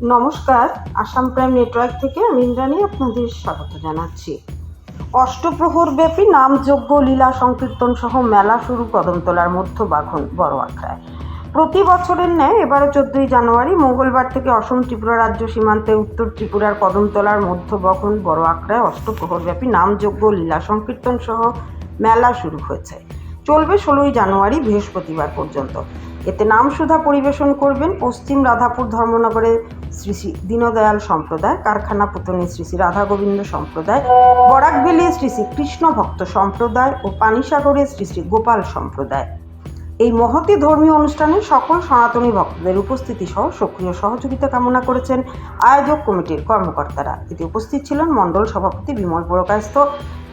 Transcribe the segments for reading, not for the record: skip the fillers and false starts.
নমস্কার, Assam prime network থেকে আমি ইন্দ্রাণী আপনাদের স্বাগত জানাচ্ছি। অষ্টপ্রহর ব্যাপী নামযজ্ঞ লীলা সংকীর্তন সহ মেলা শুরু কদমতলার মধ্যবাঘন বড় আখড়ায়। প্রতি বছরের ন্যায় এবারও 14ই জানুয়ারি মঙ্গলবার থেকে অসম ত্রিপুরা রাজ্য সীমান্তে উত্তর ত্রিপুরার কদমতলার মধ্যবাঘন বড় আখড়ায় অষ্টপ্রহর ব্যাপী নামযজ্ঞ লীলা সংকীর্তন সহ মেলা শুরু হয়েছে। চলবে 16ই জানুয়ারি বৃহস্পতিবার পর্যন্ত। এতে নামসুধা পরিবেশন করবেন পশ্চিম রাধাপুর ধর্মনগরের শ্রী শ্রী দীনদয়াল সম্প্রদায়, কারখানা পুতনি শ্রী শ্রী রাধা গোবিন্দ সম্প্রদায়, বরাকভেলি শ্রী শ্রী কৃষ্ণ ভক্ত সম্প্রদায় ও পানিসাগরের শ্রী শ্রী গোপাল সম্প্রদায়। এই মহতী ধর্মীয় অনুষ্ঠানে সকল সনাতনী ভক্তদের উপস্থিতি সহ সক্রিয় সহযোগিতা কামনা করেছেন আয়োজক কমিটির কর্মকর্তারা। এতে উপস্থিত ছিলেন মণ্ডল সভাপতি বিমল পুরকায়স্থ,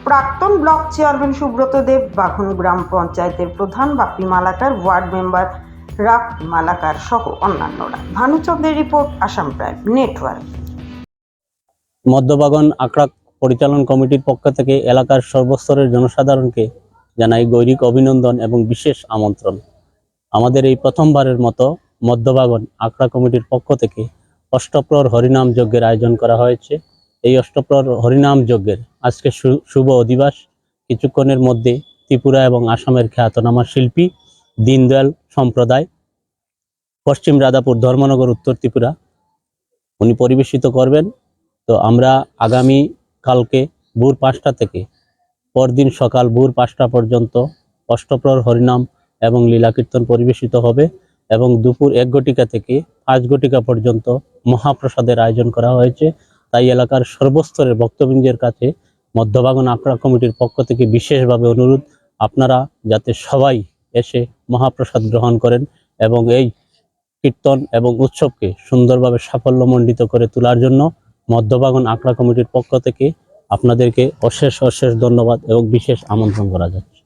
প্রাক্তন ব্লক চেয়ারম্যান সুব্রত দেব, বাঘন গ্রাম পঞ্চায়েতের প্রধান বাপ্পি মালাকার, ওয়ার্ড মেম্বার রাগ মালাকার সহ অন্যান্যরা। ভানুচন্দ্রের রিপোর্ট, আসাম প্রাইম নেটওয়ার্ক। মধ্যবাগন আখড়া পরিচালন কমিটির পক্ষ থেকে এলাকার সর্বস্তরের জনসাধারণকে জানাই গৈরিক অভিনন্দন এবং বিশেষ আমন্ত্রণ। আমাদের এই প্রথমবারের মতো মধ্যবাগন আখড়া কমিটির পক্ষ থেকে অষ্টপ্রহর হরিনাম যজ্ঞের আয়োজন করা হয়েছে। এই অষ্টপ্রহর হরিনাম যজ্ঞের আজকে শুভ অধিবাস। কিছুক্ষণের মধ্যে ত্রিপুরা এবং আসামের খ্যাতনামা শিল্পী দীনদয়াল সম্প্রদায়, পশ্চিম রাধাপুর ধর্মনগর, উত্তর ত্রিপুরা, উনি পরিবেশিত করবেন। তো আমরা আগামী কালকে ভোর 5টা থেকে পরদিন সকাল ভোর 5টা পর্যন্ত অষ্টপ্রহর হরিনাম এবং লীলা কীর্তন পরিবেশিত হবে এবং দুপুর 1 ঘটিকা থেকে 5 ঘটিকা পর্যন্ত মহাপ্রসাদের আয়োজন করা হয়েছে। তাই এলাকার সর্বস্তরের ভক্তবৃন্দের কাছে মধ্যবাগন আখড়া কমিটির পক্ষ থেকে বিশেষভাবে অনুরোধ, আপনারা যাতে সবাই এসে মহাপ্রসাদ গ্রহণ করেন এবং এই কীর্তন এবং উৎসবকে সুন্দরভাবে সাফল্যমণ্ডিত করে তোলার জন্য মধ্যবাগন আখড়া কমিটির পক্ষ থেকে আপনাদেরকে অশেষ ধন্যবাদ এবং বিশেষ আমন্ত্রণ করা যাচ্ছে।